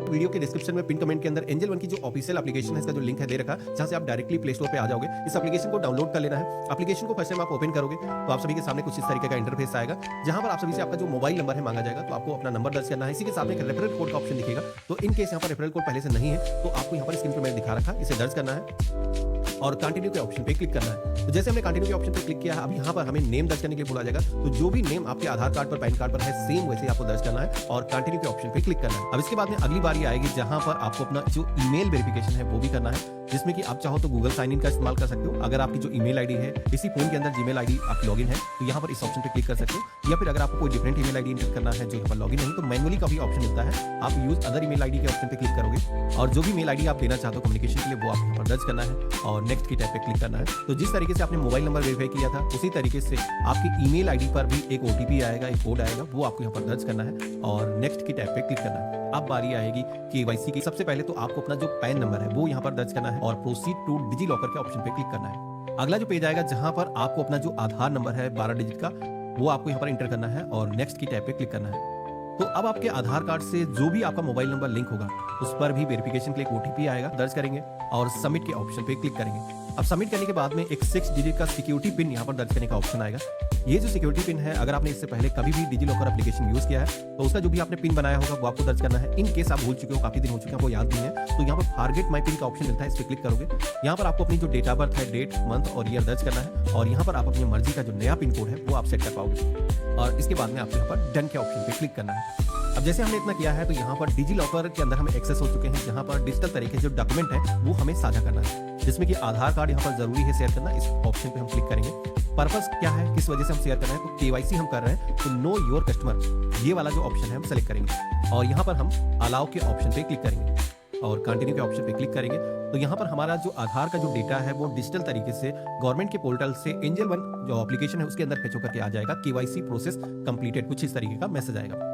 Video के description में pin comment के अंदर एंजल वन की जो ऑफिशियल एप्लीकेशन है इसका जो लिंक है दे रखा, जहां से आप डायरेक्टली प्ले स्टोर पे आ जाओगे। इस एप्लीकेशन को डाउनलोड कर लेना है। एप्लीकेशन को फर्स्ट टाइम आप ओपन करोगे तो आप सभी के सामने कुछ इस तरीके का इंटरफेस आएगा, जहां पर आप सभी से आपका जो मोबाइल नंबर है मांगा जाएगा। तो आपको अपना नंबर दर्ज करना है। इसी के सामने एक रेफरल कोड का ऑप्शन दिखेगा। तो इन केस यहाँ पर रेफरल कोड पहले से नहीं है तो आपको यहाँ पर स्क्रीन पर मैंने दिखा रखा, इसे दर्ज करना है और कंटिन्यू के ऑप्शन पे क्लिक करना है। तो जैसे हमने कंटिन्यू के ऑप्शन पे क्लिक किया है, अब यहाँ पर हमें नेम दर्ज करने के लिए बोला जाएगा। तो जो भी नेम आपके आधार कार्ड पर, पैन कार्ड पर है, सेम वैसे आपको दर्ज करना है और कंटिन्यू के ऑप्शन पे क्लिक करना है। अब इसके बाद में अगली बारी आएगी जहां पर आपको अपना जो ईमेल वेरिफिकेशन है वो भी करना है, जिसमें कि आप चाहो तो गूगल साइन इन का इस्तेमाल कर सकते हो। अगर आपकी जो ईमेल आईडी है, इसी फोन के अंदर जीमेल आईडी आप लॉगिन है, तो यहाँ पर इस ऑप्शन पे क्लिक कर सकते हो। या फिर अगर आपको कोई डिफरेंट ईमेल आईडी एंटर करना है जो यहाँ पर लॉगिन नहीं, तो मैनुअली का भी ऑप्शन मिलता है। आप यूज अदर ईमेल आईडी के ऑप्शन पे क्लिक करोगे और जो भी मेल आईडी आप देना चाहते हो कम्युनिकेशन के लिए वो आप यहाँ पर दर्ज करना है और नेक्स्ट की टैब पे क्लिक करना है। तो जिस तरीके से आपने मोबाइल नंबर वेरीफाई किया था, उसी तरीके से आपकी ईमेल आईडी पर भी एक ओटीपी आएगा, एक कोड आएगा, वो आपको यहाँ पर दर्ज करना है और नेक्स्ट की टैब पे क्लिक करना है। अब बारी आएगी केवाईसी की। सबसे पहले तो आपको अपना जो पैन नंबर है वो यहाँ पर दर्ज करना है और प्रोसीड टू डिजी लॉकर के ऑप्शन पे क्लिक करना है। अगला जो पेज आएगा जहां पर आपको अपना जो आधार नंबर है 12 डिजिट का, वो आपको यहाँ पर एंटर करना है और नेक्स्ट की टैब पे क्लिक करना है। तो अब आपके आधार कार्ड से जो भी आपका मोबाइल नंबर लिंक होगा उस पर भी वेरिफिकेशन के लिए ओटीपी आएगा, दर्ज करेंगे और सबमिट के ऑप्शन पे क्लिक करेंगे। अब सबमिट करने के बाद में एक 6 डिजिट का सिक्योरिटी पिन यहाँ पर दर्ज करने का ऑप्शन आएगा। ये जो सिक्योरिटी पिन है, अगर आपने इससे पहले कभी भी डिजी लॉकर एप्लीकेशन यूज किया है तो उसका जो भी आपने पिन बनाया होगा वो आपको दर्ज करना है। इन केस आप भूल चुके हो, काफी दिन हो चुके हैं, आपको याद नहीं है, तो यहाँ पर फॉरगेट माय पिन का ऑप्शन मिलता है, इस पर क्लिक करोगे। यहाँ पर आपको अपनी जो डेट ऑफ बर्थ है, डेट, मंथ और ईयर दर्ज करना है और यहाँ पर आप अपनी मर्जी का जो नया पिन कोड है वो आप सेट कर पाओगे और इसके बाद में आपको यहाँ पर डन के ऑप्शन पे क्लिक करना है। अब जैसे हमने इतना किया है तो यहाँ पर डिजी लॉकर के अंदर हमें एक्सेस हो चुके हैं, जहाँ पर डिजिटल तरीके से जो डॉक्यूमेंट है वो हमें साझा करना है, जिसमें कि आधार कार्ड यहाँ पर जरूरी है शेयर करना। इस ऑप्शन पे हम क्लिक करेंगे। पर्पस क्या है, किस वजह से हम शेयर कर रहे हैं, तो केवाईसी हम कर रहे हैं, तो नो योर कस्टमर ये वाला जो ऑप्शन है हम सेलेक्ट करेंगे और यहाँ पर हम अलाउ के ऑप्शन पे क्लिक करेंगे और कंटिन्यू के ऑप्शन पे क्लिक करेंगे। तो यहाँ पर हमारा जो आधार का जो डेटा है वो डिजिटल तरीके से गवर्नमेंट के पोर्टल से एंजल वन जो एप्लीकेशन है उसके अंदर फेच होकर के आ जाएगा। केवाईसी प्रोसेस कंप्लीटेड, कुछ इस तरीके का मैसेज आएगा।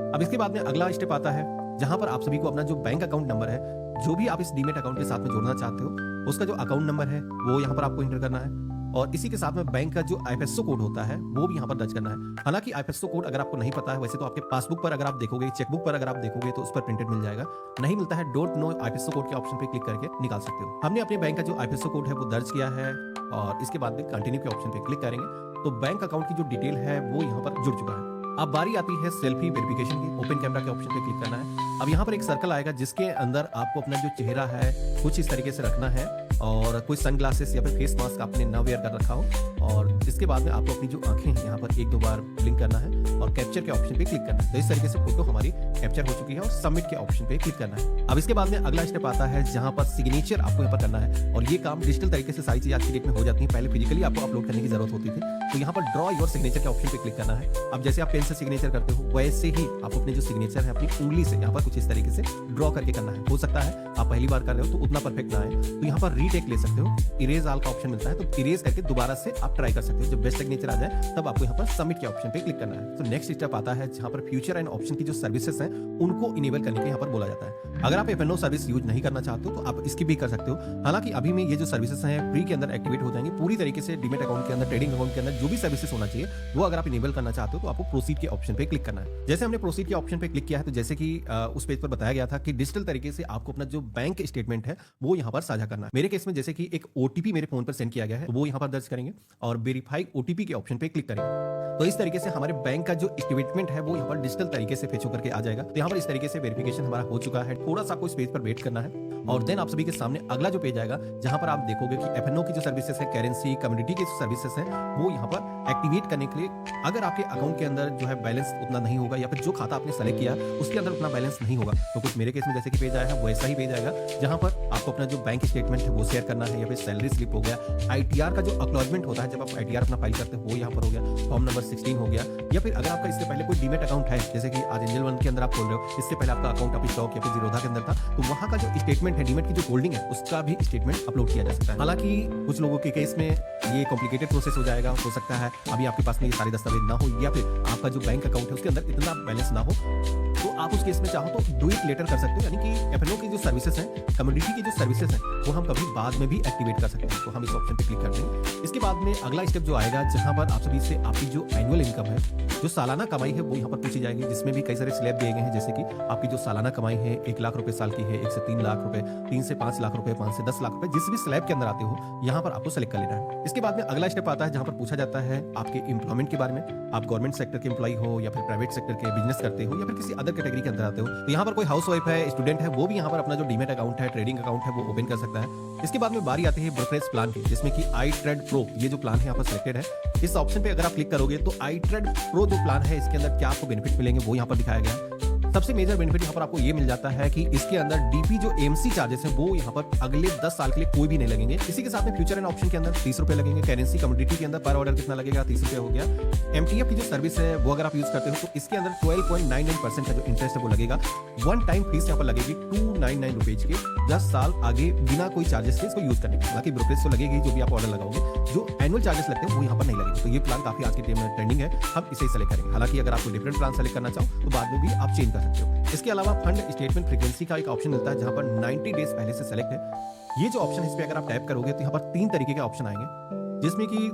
अब इसके बाद में अगला स्टेप आता है जहां पर आप सभी को अपना जो बैंक अकाउंट नंबर है, जो भी आप इस डीमेट अकाउंट के साथ में जोड़ना चाहते हो, उसका जो अकाउंट नंबर है वो यहाँ पर आपको एंटर करना है और इसी के साथ में बैंक का जो आईएफएससी कोड होता है वो भी यहाँ पर दर्ज करना है। हालांकि आईएफएससी कोड अगर आपको नहीं पता है, वैसे तो आपके पासबुक पर अगर आप देखोगे, चेकबुक पर अगर आप देखोगे तो उस पर प्रिंटेड मिल जाएगा। नहीं मिलता है, डोंट नो आईएफएससी कोड के ऑप्शन पे क्लिक करके निकाल सकते हो। हमने अपने बैंक का जो आईएफएससी कोड है वो दर्ज किया है और इसके बाद में कंटिन्यू के ऑप्शन पे क्लिक करेंगे तो बैंक अकाउंट की जो डिटेल है वो यहाँ पर जुड़ चुका है। अब बारी आती है सेल्फी वेरिफिकेशन की। ओपन कैमरा के ऑप्शन पे क्लिक करना है। अब यहाँ पर एक सर्कल आएगा जिसके अंदर आपको अपना जो चेहरा है कुछ इस तरीके से रखना है और कोई सनग्लासेस या फिर फेस मास्क आपने ना वेयर कर रखा हो और इसके बाद में आपको अपनी जो आंखें हैं यहाँ पर एक दो बार ब्लिंक करना है और कैप्चर के ऑप्शन पे क्लिक करना है। तो इस तरीके से फोटो हमारी कैप्चर हो चुकी है और सबमिट के ऑप्शन पे क्लिक करना है। अब इसके बाद में अगला स्टेप आता है जहाँ पर सिग्नेचर आपको यहाँ पर करना है और ये काम डिजिटल तरीके से सारी चीजें आज की डेट में हो जाती है, पहले फिजिकली आपको अपलोड करने की जरूरत होती थी। तो यहाँ पर ड्रॉ योर सिग्नेचर के ऑप्शन पे क्लिक करना है। अब जैसे आप पेन से सिग्नेचर करते हो वैसे ही आप अपने जो सिग्नेचर है अपनी उंगली से यहाँ पर कुछ इस तरीके से ड्रॉ करके करना है। हो सकता है आप पहली बार कर रहे हो तो उतना परफेक्ट ना आए, तो यहाँ पर रीटेक ले सकते हो। इरेज ऑल का ऑप्शन मिलता है, तो इरेज करके दोबारा से आप ट्राई कर सकते हो। जब बेस्ट सिग्नेचर आ जाए तब आपको यहाँ पर सबमिट के ऑप्शन पे क्लिक करना है। तो नेक्स्ट स्टेप आता है जहाँ पर फ्यूचर एंड ऑप्शन की जो सर्विसेज हैं उनको इनेबल करने के यहाँ पर बोला जाता है। अगर आप एफएनओ सर्विस यूज नहीं करना चाहते हो तो आप इसकी भी कर सकते हो। हालांकि अभी में ये जो सर्विसेज हैं फ्री के अंदर एक्टिवेट हो जाएंगे पूरी तरीके से। डीमेट अकाउंट के अंदर, ट्रेडिंग अकाउंट के अंदर जो भी सर्विसेज होना चाहिए वो अगर आप इनेबल करना चाहते हो तो आपको प्रोसीड के ऑप्शन पे क्लिक करना है। जैसे हमने प्रोसीड के ऑप्शन पे क्लिक किया है तो जैसे कि उस पेज पर बताया गया था कि डिजिटल तरीके से आपको अपना जो बैंक स्टेटमेंट है वो यहाँ पर साझा करना है। मेरे केस में जैसे कि एक ओटीपी मेरे फोन पर सेंड किया गया है तो वो यहाँ पर दर्ज करेंगे और वेरीफाई ओटीपी के ऑप्शन पे क्लिक करेंगे। तो इस तरीके से हमारे बैंक का जो स्टेटमेंट है वो यहाँ पर डिजिटल तरीके से फेच होकर के आ जाएगा। तो यहाँ पर इस तरीके से वेरिफिकेशन हमारा हो चुका है। थोड़ा सा आपको इस पेज पर वेट करना है और देन आप सभी के सामने अगला जो पेज आएगा जहां पर आप देखोगे कि एफएनओ की जो सर्विसेज है, करेंसी, कम्युनिटी की जो सर्विसेज है वो यहाँ पर एक्टिवेट करने के लिए अगर आपके अकाउंट के अंदर जो है बैलेंस उतना नहीं होगा या फिर जो खाता आपने सेलेक्ट किया उसके अंदर उतना बैलेंस नहीं होगा तो कुछ मेरे केस में जैसे कि पेज आया है वैसा ही पेज आएगा जहां पर आपको अपना जो बैंक स्टेटमेंट है वो शेयर करना है या फिर सैलरी स्लिप हो गया, आईटीआर का जो एक्नॉलेजमेंट होता है जब आप आईटीआर अपना फाइल करते हो वो यहाँ पर हो गया, फॉर्म नंबर 16 हो गया, या फिर अगर आपका इससे पहले कोई डीमेट अकाउंट है जैसे कि आज एंजल वन के अंदर आप खोल रहे हो, इससे पहले आपका अकाउंट अभी स्टॉक या फिर जीरोधा के अंदर था तो वहाँ का जो स्टेटमेंट है डीमेट की जो होल्डिंग है उसका भी स्टेटमेंट अपलोड किया जा सकता है। हालांकि कुछ लोगों के केस में ये कॉम्प्लिकेटेड प्रोसेस हो जाएगा, हो सकता है अभी आपके पास में ये सारे दस्तावेज ना हो या फिर आपका जो बैंक अकाउंट है उसके अंदर इतना बैलेंस ना हो, तो आप उस केस में चाहो तो डू इट लेटर कर सकते हो, यानी कि एफएनओ की जो सर्विसेज हैं, कम्युनिटी की जो सर्विसेज हैं, वो हम कभी बाद में भी एक्टिवेट कर सकते हैं। तो हम इस ऑप्शन पे क्लिक कर देंगे। इसके बाद में अगला स्टेप जो आएगा, जहां पर आप सभी से आपकी जो एनुअल इनकम है, जो सालाना कमाई है, वो यहाँ पर पूछी जाएगी, जिसमें भी कई सारे स्लैब दिए गए हैं, जैसे कि आपकी जो सालाना कमाई है 1 लाख रुपए साल की है, 1 से 3 लाख रुपए, 3 से 5 लाख रुपए, 5 से 10 लाख रुपए, जिस भी स्लैब के अंदर आते हो, यहाँ पर आपको सेलेक्ट कर लेना है। इसके बाद में अगला स्टेप आता है, जहां पर पूछा जाता है आपके एम्प्लॉयमेंट के बारे में। आप गवर्नमेंट सेक्टर के एम्प्लॉय हो या फिर प्राइवेट सेक्टर के बिजनेस करते हो या फिर किसी अदर कैटेगरी के अंदर आते हो, तो यहाँ पर कोई हाउस वाइफ है, स्टूडेंट है, वो भी यहाँ पर अपना जो डीमैट अकाउंट है, ट्रेडिंग अकाउंट है, वो ओपन कर सकता है। इसके बाद में बारी आती है ब्रोकरेज प्लान की, जिसमें कि आई ट्रेड प्रो ये जो प्लान है यहाँ पर सिलेक्टेड है। इस ऑप्शन पे अगर आप क्लिक करोगे तो आई ट्रेड प्रो जो प्लान है, इसके अंदर क्या आपको बेनिफिट मिलेंगे वो यहाँ पर दिखाया गया है। सबसे मेजर बेनिफिट यहाँ पर आपको ये मिल जाता है कि इसके अंदर डीपी जो एमसी चार्जेस हैं, वो यहाँ पर अगले 10 साल के लिए कोई भी नहीं लगेंगे। इसी के साथ में फ्यूचर एंड ऑप्शन के अंदर 30 रुपए लगेंगे। करेंसी कमोडिटी के अंदर पर ऑर्डर कितना लगेगा, 30 रुपए हो गया। एमटीएफ की जो सर्विस है, वो अगर आप यूज करते हो तो इसके अंदर 12.99% का जो इंटरेस्ट है वो लगेगा। वन टाइम फीस यहाँ पर लगेगी 299 रुपीज की 10 साल आगे बिना कोई चार्जेस के इसको यूज करने की। बाकी ब्रोकरेज तो लगेगी जो भी आप ऑर्डर लगाओगे, जो एनुअल चार्जेस लगते हैं वो यहाँ पर नहीं लगेंगे। तो ये प्लान काफी आज के टाइम में ट्रेंडिंग है, हम इसे सेलेक्ट करेंगे। हालांकि अगर आपको डिफरेंट प्लान सेलेक्ट करना चाहो तो बाद में भी आप चेंज कर सकते हो। इसके अलावा फंड स्टेटमेंट फ्रीक्वेंसी का एक ऑप्शन मिलता है, जहां पर 90 डेज पहले से सेलेक्ट है। ये जो ऑप्शन है, इस पे अगर आप टैप करोगे तो यहाँ पर 3 तरीके के ऑप्शन आएंगे, जिसमें कि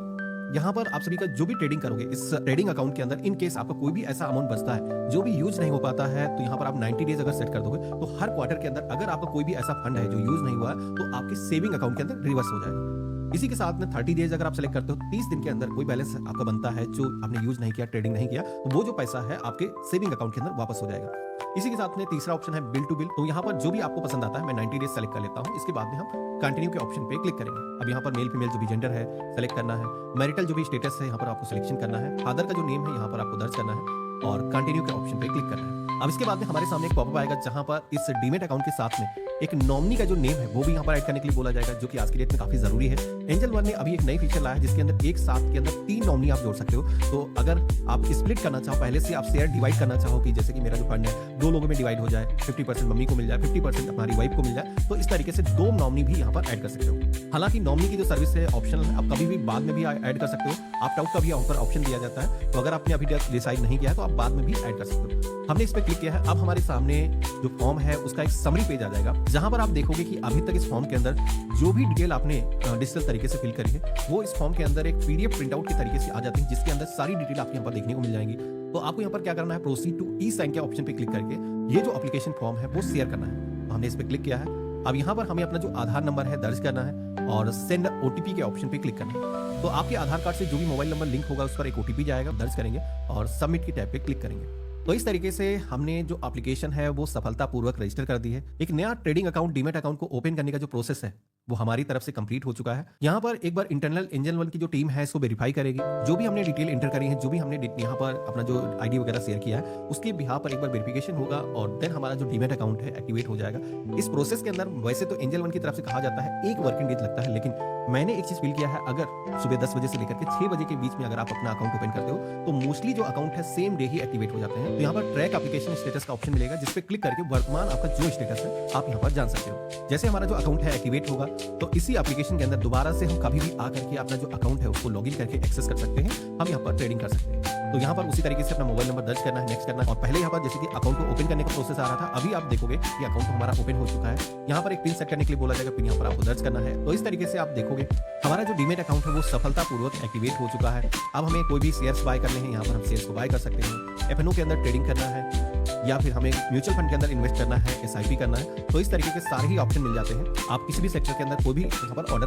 यहाँ पर आप सभी का जो भी ट्रेडिंग करोगे इस ट्रेडिंग अकाउंट के अंदर, इन केस आपका कोई भी ऐसा अमाउंट बचता है जो भी यूज नहीं हो पाता है, तो यहाँ पर आप 90 डेज अगर सेट कर दोगे तो हर क्वार्टर के अंदर अगर आपका कोई भी ऐसा फंड है जो यूज नहीं हुआ है, तो आपके सेविंग अकाउंट के अंदर रिवर्स हो जाएगा। इसी के साथ में 30 डेज अगर आप सेलेक्ट करते हो, 30 दिन के अंदर कोई बैलेंस आपका बनता है जो आपने यूज नहीं किया, ट्रेडिंग नहीं किया, तो वो जो पैसा है आपके सेविंग अकाउंट के अंदर वापस हो जाएगा। इसी के साथ में तीसरा ऑप्शन है बिल टू बिल। तो यहाँ पर जो भी आपको पसंद आता है, मैं 90 डेज सेलेक्ट कर लेता हूँ। इसके बाद में हम कंटिन्यू के ऑप्शन पे क्लिक करेंगे। अब यहाँ पर मेल फीमेल जो भी जेंडर है सेलेक्ट करना है, मैरिटल जो भी स्टेटस है यहाँ पर आपको सिलेक्शन करना है, फादर का जो नेम है यहाँ पर आपको दर्ज करना है और कंटिन्यू के ऑप्शन पे क्लिक करना है। अब इसके बाद में हमारे सामने एक पॉपअप आएगा, जहां पर इस डीमेट अकाउंट के साथ में एक नॉमिनी का जो नेम है वो भी यहाँ पर ऐड करने के लिए बोला जाएगा, जो कि आज की डेट में काफी जरूरी है। एंजल वन ने अभी एक नई फीचर लाया है, जिसके अंदर एक साथ के अंदर 3 नॉमिनी आप जोड़ सकते हो। तो अगर आप स्प्लिट करना चाहो, पहले से आप शेयर डिवाइड करना चाहो कि जैसे कि मेरा जो फंड है 2 लोगों में डिवाइड हो जाए, 50% मम्मी को मिल जाए, 50% हमारी वाइफ को मिल जाए, तो इस तरीके से 2 नॉमिनी भी यहाँ पर ऐड कर सकते हो। हालांकि नॉमिनी की जो सर्विस है ऑप्शनल है, आप कभी भी बाद में भी ऐड कर सकते हो। ऑप्ट आउट का भी यहाँ पर ऑप्शन दिया जाता है, तो अगर आपने अभी डिसाइड नहीं किया है तो आप बाद में भी ऐड कर सकते हो। हमने इस पर क्लिक किया है। अब हमारे सामने जो फॉर्म है उसका एक समरी पेज आ जाएगा, जहां पर आप देखोगे कि अभी तक इस फॉर्म के अंदर जो भी डिटेल आपने डिजिटल तरीके से फिल करी है, वो इस फॉर्म के अंदर एक पीडीएफ प्रिंट आउट के तरीके से आ जाती है, जिसके अंदर सारी डिटेल आपको यहाँ पर देखने को मिल जाएंगी। तो आपको यहाँ पर क्या करना है, प्रोसीड टू ई साइन के ऑप्शन पे क्लिक करके ये जो एप्लीकेशन फॉर्म है वो शेयर करना है। तो हमने इस पर क्लिक किया है। अब यहाँ पर हमें अपना जो आधार नंबर है दर्ज करना है और सेंड ओटीपी के ऑप्शन पे क्लिक करना है। तो आपके आधार कार्ड से जो भी मोबाइल नंबर लिंक होगा उस पर एक ओटीपी जाएगा, दर्ज करेंगे और सबमिट की टैब पे क्लिक करेंगे। तो इस तरीके से हमने जो एप्लीकेशन है वो सफलतापूर्वक रजिस्टर कर दी है। एक नया ट्रेडिंग अकाउंट, डीमैट अकाउंट को ओपन करने का जो प्रोसेस है वो हमारी तरफ से कंप्लीट हो चुका है। यहाँ पर एक बार इंटरनल एंजल वन की जो टीम है इसको वेरीफाई करेगी, जो भी हमने डिटेल एंटर करी है, जो भी हमने यहाँ पर अपना जो आईडी वगैरह शेयर किया है, उसके बिहाफ पर एक बार वेरिफिकेशन होगा और देन हमारा जो डीमैट अकाउंट है एक्टिवेट हो जाएगा। इस प्रोसेस के अंदर वैसे तो एंजल वन की तरफ से कहा जाता है 1 वर्किंग डेज लगता है, लेकिन मैंने एक चीज फील किया है, अगर सुबह 10 बजे से लेकर के 6 बजे के बीच में अगर आप अपना अकाउंट ओपन करते हो तो मोस्टली जो अकाउंट है सेम डे ही एक्टिवेट हो जाते हैं। तो यहाँ पर ट्रैक एप्लीकेशन स्टेटस का ऑप्शन मिलेगा, जिस पे क्लिक करके वर्तमान आपका जो स्टेटस है आप यहाँ पर जान सकते हो। जैसे हमारा जो अकाउंट है एक्टिवेट होगा तो इसी एप्लीकेशन के अंदर दोबारा से हम कभी भी आकर के अपना जो अकाउंट है उसको लॉगिन करके एक्सेस कर सकते हैं, हम यहाँ पर ट्रेडिंग कर सकते हैं। तो यहाँ पर उसी तरीके से अपना मोबाइल नंबर दर्ज करना है, नेक्स्ट करना है। और पहले यहाँ पर जैसे कि अकाउंट को ओपन करने का प्रोसेस आ रहा था, अभी आप देखोगे कि अकाउंट हमारा ओपन हो चुका है। यहाँ पर एक पिन सेट करने के लिए बोला जाएगा, पिन यहाँ पर आपको दर्ज करना है। तो इस तरीके से आप देखोगे हमारा जो डीमैट अकाउंट है वो सफलतापूर्वक एक्टिवेट हो चुका है। अब हमें कोई भी शेयर्स बाय करने हैं, यहाँ पर हम शेयर्स को बाय कर सकते हैं। एफएनओ के अंदर ट्रेडिंग करना है या फिर हमें म्यूचुअल फंड के अंदर इन्वेस्ट करना है, एसआईपी करना है, तो इस तरीके के सारे ही ऑप्शन मिल जाते हैं। आप किसी भी सेक्टर के अंदर कोई भी यहाँ पर ऑर्डर